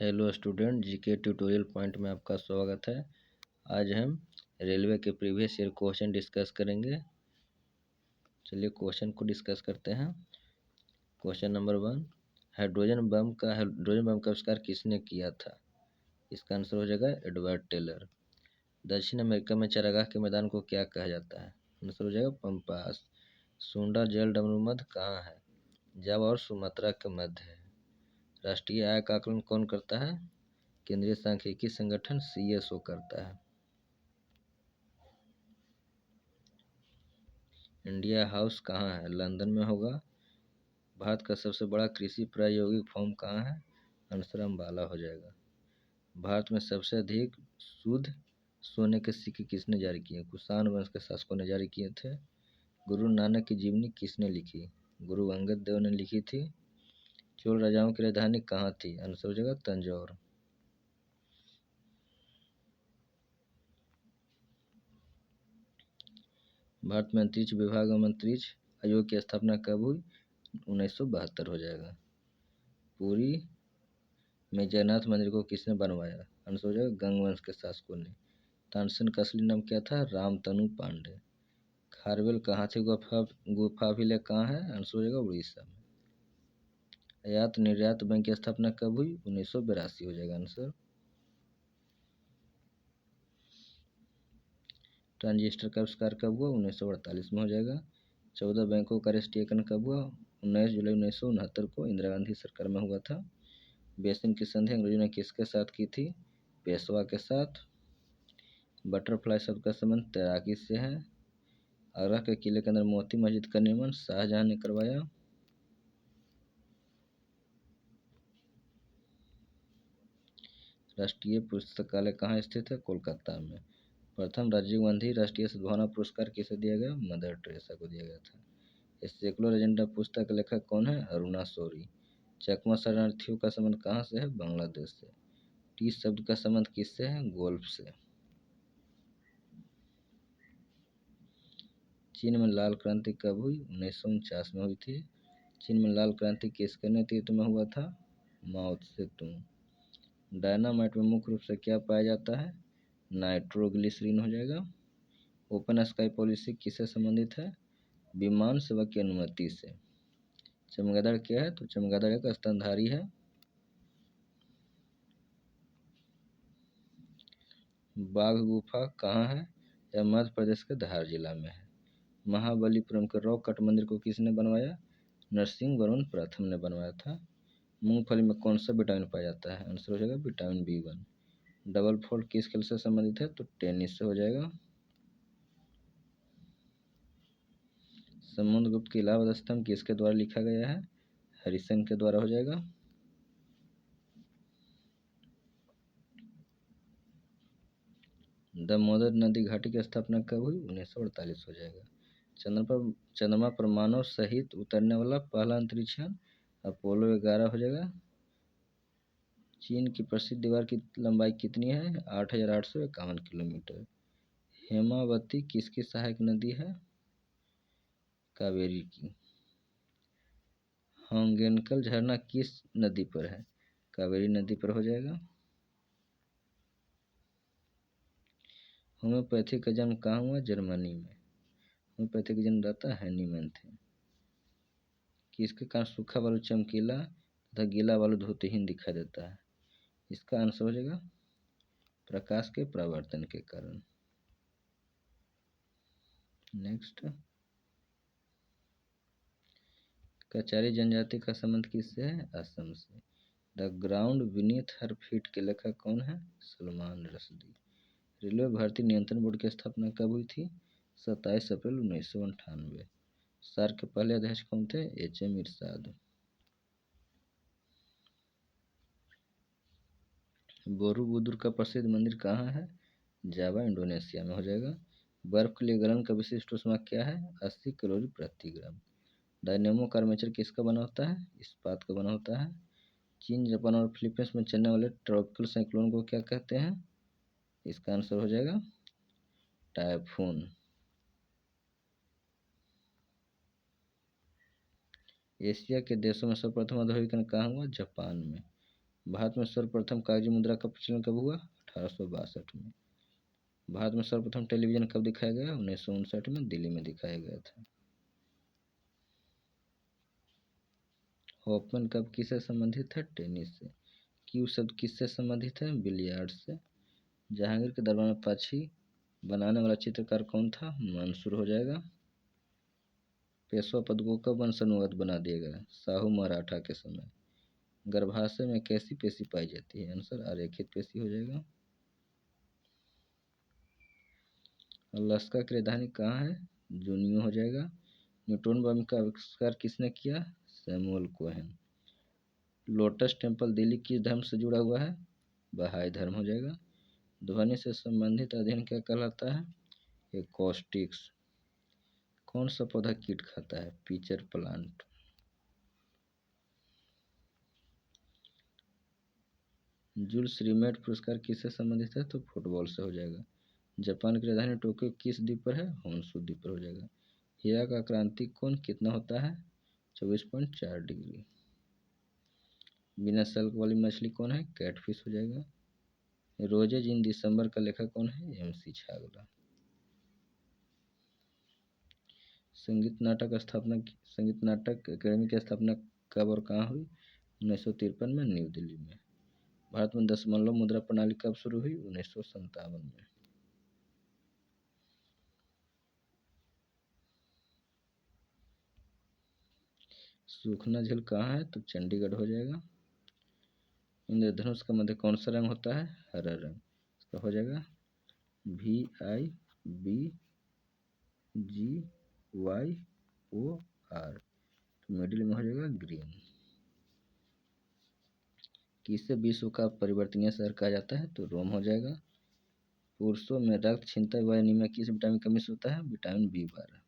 Hello student, GK tutorial point में आपका स्वागत है। आज हम रेलवे के प्रीवियस ईयर क्वेश्चन डिस्कस करेंगे। चलिए क्वेश्चन को डिस्कस करते हैं। क्वेश्चन नंबर 1, हाइड्रोजन बम का आविष्कार किसने किया था? इसका आंसर हो जाएगा एडवर्ड टेलर। दक्षिण अमेरिका में चरागाह के मैदान को क्या कहा जाता है? आंसर हो जाएगा पंपास। सुंडा जल डमरूमध्य कहाँ है? जावा और सुमात्रा के मध्य है। राष्ट्रीय आय का आकलन कौन करता है? केंद्रीय सांख्यिकी संगठन CSO करता है। इंडिया हाउस कहाँ है? लंदन में होगा। भारत का सबसे बड़ा कृषि प्रायोगिक फॉर्म कहाँ है? आंसर अम्बाला हो जाएगा। भारत में सबसे अधिक शुद्ध सोने के सिक्के किसने जारी किए? कुषाण वंश के शासकों ने जारी किए थे। गुरु नानक की जीवनी किसने लिखी? गुरु अंगद देव ने लिखी थी। चोल राजाओं की राजधानी कहाँ थी? आंसर हो जाएगा तंजौर। भारत में अंतरिक्ष विभाग एवं अंतरिक्ष आयोग की स्थापना कब हुई? 1972 हो जाएगा। पुरी में जगन्नाथ मंदिर को किसने बनवाया? आंसर हो जाएगा गंग वंश के शासकों ने। तानसेन का असली नाम क्या था? रामतनु पांडे। खारवेल कहाँ थे? गुफा विलय कहाँ है? आंसर हो जाएगा उड़ीसा में। आयात निर्यात बैंक की स्थापना कब हुई? 1982 हो जाएगा आंसर। ट्रांजिस्टर का आविष्कार कब हुआ? 1948 में हो जाएगा। 14 बैंकों का राष्ट्रीयकरण कब हुआ? 19 जुलाई 1969 को इंदिरा गांधी सरकार में हुआ था। बेसिन की संधि अंग्रेजों ने किसके साथ की थी? पेशवा के साथ। बटरफ्लाई शब्द का संबंध तैराकी से है। आगरा के किले के अंदर मोती मस्जिद का निर्माण शाहजहां ने करवाया। राष्ट्रीय पुस्तकालय कहाँ स्थित है? कोलकाता में। प्रथम राजीव गांधी राष्ट्रीय सद्भावना पुरस्कार किसे दिया गया? मदर टेरेसा को दिया गया था। सेकुलर एजेंडा पुस्तक के लेखक कौन है? अरुणा शौरी। चकमा शरणार्थियों का संबंध कहाँ से है? बांग्लादेश से। टी शब्द का संबंध किससे है? गोल्फ से। चीन में लाल क्रांति कब हुई? 1949 में हुई थी। चीन में लाल क्रांति किसके नेतृत्व में हुआ था? माओ त्से-तुंग। डायनामाइट में मुख्य रूप से क्या पाया जाता है? नाइट्रोग्लिसरीन हो जाएगा। ओपन स्काई पॉलिसी किससे संबंधित है? विमान सेवा की अनुमति से। चमगादड़ क्या है? तो चमगादड़ एक स्तनधारी है। बाघ गुफा कहाँ है? यह मध्य प्रदेश के धार जिला में है। महाबलीपुरम के रॉक कट मंदिर को किसने बनवाया? नरसिंह वर्मन प्रथम ने बनवाया था। मूंगफली में कौन सा विटामिन पाया जाता है? आंसर हो जाएगा विटामिन B1। डबल फोल्ड किस खेल से संबंधित है? तो टेनिस से हो जाएगा। समुद्रगुप्त की इलाहाबाद स्तंभ किसके द्वारा लिखा गया है? हरिसन के द्वारा हो जाएगा। दामोदर नदी घाटी की स्थापना कब हुई? 1948 हो जाएगा। चंद्रमा पर मानव सहित उतरने वाला पहला अंतरिक्ष यान अपोलो 11 हो जाएगा। चीन की प्रसिद्ध दीवार की लंबाई कितनी है? 8,851 किलोमीटर। हेमावती किसकी सहायक नदी है? कावेरी की। होंगेनकल झरना किस नदी पर है? कावेरी नदी पर हो जाएगा। होम्योपैथी का जन्म कहाँ हुआ? जर्मनी में। होम्योपैथी का जन्म दाता हैनीमैन थे। किसके कारण सूखा बालू चमकीला तथा गीला बालू धूतिहीन दिखाई देता है? इसका आंसर हो जाएगा प्रकाश के परावर्तन के कारण। नेक्स्ट, कचारी जनजाति का संबंध किससे है? असम से। The ground beneath her feet के लेखक कौन है? सलमान रश्दी। रेलवे भर्ती नियंत्रण बोर्ड की स्थापना कब हुई थी? 27 अप्रैल 1998। सार्क के पहले अध्यक्ष कौन थे? HM इरशाद। बोरोबुदुर का प्रसिद्ध मंदिर कहाँ है? जावा इंडोनेशिया में हो जाएगा। बर्फ के लिए गलन का विशिष्ट ऊष्मा क्या है? 80 कैलोरी प्रति ग्राम। डायनेमो का आर्मेचर किसका बना होता है? इस्पात का बना होता है। चीन, जापान और फिलीपींस में चलने वाले ट्रॉपिकल साइक्लोन को क्या कहते हैं? इसका आंसर हो जाएगा टाइफून। एशिया के देशों में सर्वप्रथम औद्योगिकरण कहाँ हुआ? जापान में। भारत में सर्वप्रथम कागजी मुद्रा का प्रचलन कब हुआ? 1862 में। भारत में सर्वप्रथम टेलीविजन कब दिखाया गया? 1959 में दिल्ली में दिखाया गया था। हॉफमैन कप किससे संबंधित है? टेनिस से। क्यू शब्द किससे संबंधित है? बिलियर्ड्स से। जहांगीर के दरबार में पाछी बनाने वाला चित्रकार कौन था? मंसूर हो जाएगा। पेशवा पद को कब वंशानुगत बना दिया गया? शाहू मराठा के समय। गर्भाशय में कैसी पेशी पाई जाती है? आंसर आरेखित पेशी हो जाएगा। अलास्का की राजधानी कहाँ है? जूनियो हो जाएगा। न्यूट्रॉन बम का आविष्कार किसने किया? Samuel Cohen. Lotus temple Delhi किस धर्म से जुड़ा हुआ है? बहाई धर्म हो जाएगा। ध्वनि से संबंधित अध्ययन क्या कहलाता है? एकॉस्टिक्स। कौन सा पौधा कीट खाता है? Pitcher plant. जुल्स रिमेट पुरस्कार किससे संबंधित है? तो फुटबॉल से हो जाएगा। जापान की राजधानी टोक्यो किस द्वीप पर है? होन्शु द्वीप पर हो जाएगा। हीरा का क्रांतिक कोण कितना होता है? 24.4 डिग्री। बिना सल्क वाली मछली कौन है? कैटफिश हो जाएगा। रोजेज इन दिसंबर का लेखक कौन है? MC छागला। संगीत नाटक अकेडमी की स्थापना कब और कहाँ हुई? 1953 में न्यू दिल्ली में। भारत में दशमलव मुद्रा प्रणाली कब शुरू हुई? 1957 में। सूखना झील कहाँ है? तो चंडीगढ़ हो जाएगा। इंद्रधनुष का मध्य कौन सा रंग होता है? हरा रंग। इसका हो जाएगा VIBGYOR। तो मिडिल में हो जाएगा ग्रीन। किसे विश्व का परिवर्तनीय शहर कहा जाता है? तो रोम हो जाएगा। पुरुषों में रक्त क्षीणता व एनीमिया किस विटामिन की कमी से होता है? Vitamin B12।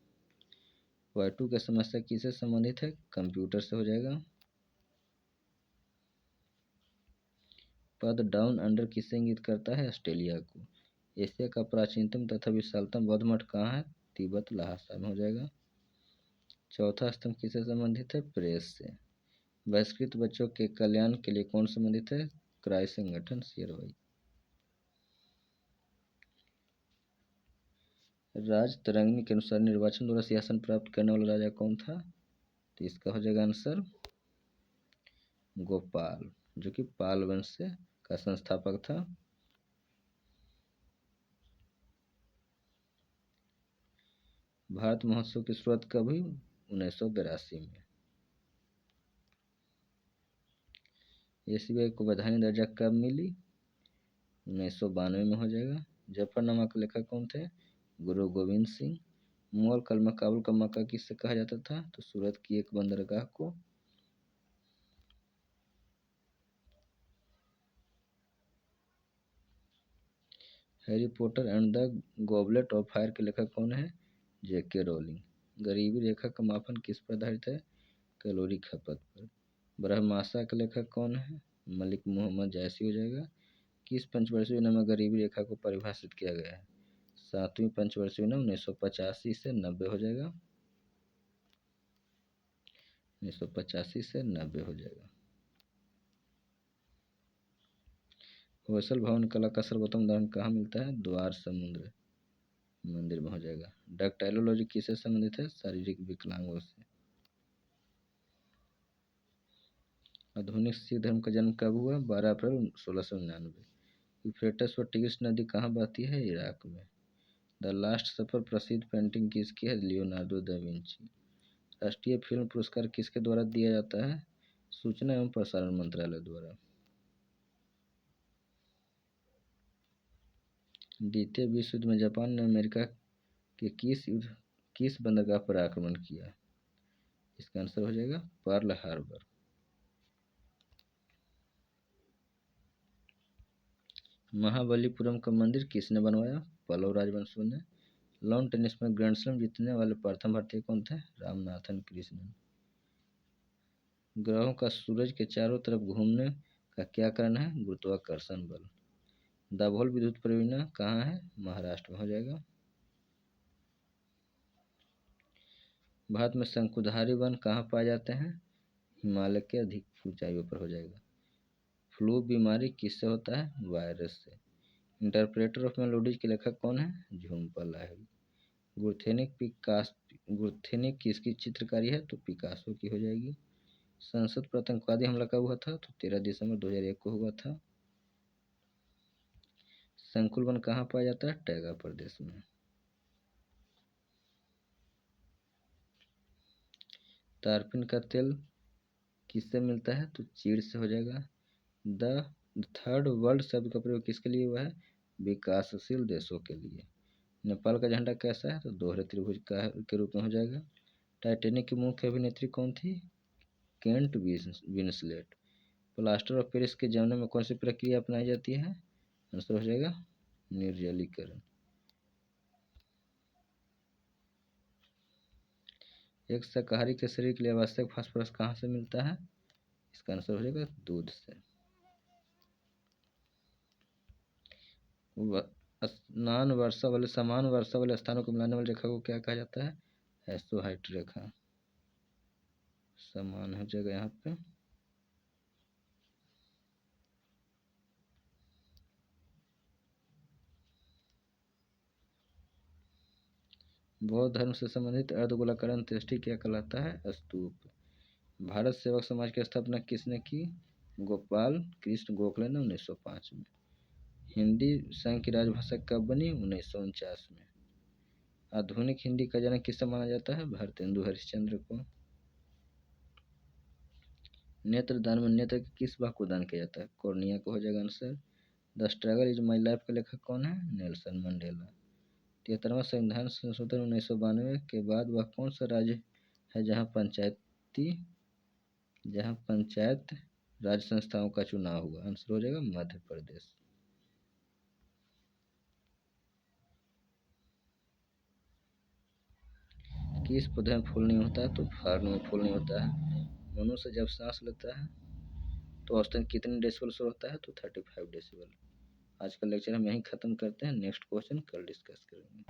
Y2 की समस्या किससे संबंधित है? कंप्यूटर से हो जाएगा। पद डाउन अंडर किससे इंगित करता है? ऑस्ट्रेलिया को। एशिया का प्राचीनतम तथा विशालतम बौद्ध मठ कहाँ है? तिब्बत लहासा में हो जाएगा। चौथा स्तंभ किससे संबंधित है? प्रेस से। बहिष्कृत बच्चों के कल्याण के लिए कौन संबंधित है? क्राई संगठन शेरवाई। राज तरंगिणी के अनुसार निर्वाचन द्वारा सिंहासन प्राप्त करने वाला राजा कौन था? तो इसका हो जाएगा आंसर गोपाल, जो कि पाल वंश से का संस्थापक था। भारत महोत्सव की शुरुआत कब हुई? 1982 में। एसीबीआई को वैधानिक दर्जा कब मिली? 1992 में हो जाएगा। जफरनामा के लेखक कौन थे? गुरु गोविंद सिंह। मुगल काल में काबुल का मक्का किससे कहा जाता था? तो सूरत की एक बंदरगाह को। Harry Potter and the goblet of fire के लेखक कौन है? JK rolling. गरीबी रेखा का मापन किस पर आधारित है? कैलोरी खपत पर। ब्रह्माशा के लेखक कौन है? मलिक मोहम्मद जैसी हो जाएगा। किस पंचवर्षीय योजना में गरीबी रेखा को परिभाषित किया गया है? 7वीं पंचवर्षीय योजना 1985 से 90 हो जाएगा। 1985 से 90 हो जाएगा। होसल भवन कला का सर्वोत्तम उदाहरण कहाँ मिलता है? द्वार समुद्र मंदिर में हो जाएगा। डक्टाइलोलॉजी किससे संबंधित है? शारीरिक विकलांगों से। आधुनिक सिख धर्म का जन्म कब हुआ? 12 अप्रैल 1699। यूफ्रेटस व टिग्रिस नदी कहाँ बहती है? इराक में। द लास्ट सफर प्रसिद्ध पेंटिंग किसकी है? Leonardo da Vinci. राष्ट्रीय फिल्म पुरस्कार किसके द्वारा दिया जाता है? सूचना एवं प्रसारण मंत्रालय द्वारा। द्वितीय विश्व युद्ध में जापान ने अमेरिका के किस बंदरगाह पर आक्रमण किया? इसका आंसर हो जाएगा पर्ल हार्बर। महाबलीपुरम का मंदिर किसने बनवाया? पल्लव राजवंशियों ने। लॉन टेनिस में ग्रैंड स्लैम जीतने वाले प्रथम भारतीय कौन थे? रामनाथन कृष्णन। ग्रहों का सूरज के चारों तरफ घूमने का क्या कारण है? गुरुत्वाकर्षण बल। दाभोल विद्युत परियोजना कहाँ है? महाराष्ट्र में हो जाएगा। भारत में शंकुधारी वन कहाँ पाए जाते हैं? हिमालय के अधिक ऊंचाइयों पर हो जाएगा। फ्लू बीमारी किससे होता है? वायरस से। इंटरप्रेटर ऑफ मेलोडीज के लेखक कौन है? झुम्पा लाहिड़ी। गुरथेनिक किसकी चित्रकारी है? तो पिकासो की हो जाएगी। संसद पर आतंकवादी हमला कब हुआ था? तो 13 दिसंबर 2001 को हुआ था। संकुल वन कहाँ पाया जाता है? टैगा प्रदेश में। तारपीन का तेल किससे मिलता है? तो चीड़ से हो जाएगा। द थर्ड वर्ल्ड शब्द का प्रयोग किसके लिए हुआ है? विकासशील देशों के लिए। नेपाल का झंडा कैसा है? तो दोहरे त्रिभुज का के रूप में हो जाएगा। टाइटैनिक की मुख्य अभिनेत्री कौन थी? Kent Winslet. Plaster of Paris के जमने में कौन सी प्रक्रिया अपनाई जाती है? आंसर हो जाएगा निर्जलीकरण। एक शाकाहारी के शरीर के लिए आवश्यक फास्फोरस कहाँ से मिलता है? इसका आंसर हो जाएगा दूध से। समान वर्षा वाले स्थानों को मिलाने वाली रेखा को क्या कहा जाता है? एसोहाइट रेखा। समान हो जाएगा यहाँ पे। बौद्ध धर्म से संबंधित अर्धगोलाकार अंत्येष्टि क्या कहलाता है? स्तूप। भारत सेवक समाज की स्थापना किसने की? गोपाल कृष्ण गोखले ने 1905 में। हिंदी संघ की राजभाषा कब बनी? 1949 में। आधुनिक हिंदी का जनक किसे माना जाता है? भारतेंदु हरिश्चंद्र को। नेत्र दान में नेत्र के किस भाग को दान किया जाता है? कॉर्निया को हो जाएगा answer. The struggle is my life का लेखक कौन है? Nelson Mandela. 73वां संविधान संशोधन 1992 के बाद वह कौन सा राज्य है जहां पंचायत राज संस्थाओं का चुनाव हुआ? आंसर हो जाएगा मध्य प्रदेश। किस पौधे में फूल नहीं होता है? तो फर्न में फूल नहीं होता है। मनुष्य जब सांस लेता है तो औसतन कितने डेसिबल शोर होता है? तो 35 डेसिबल। आज का लेक्चर हम यहीं ख़त्म करते हैं। नेक्स्ट क्वेश्चन कल डिस्कस करेंगे।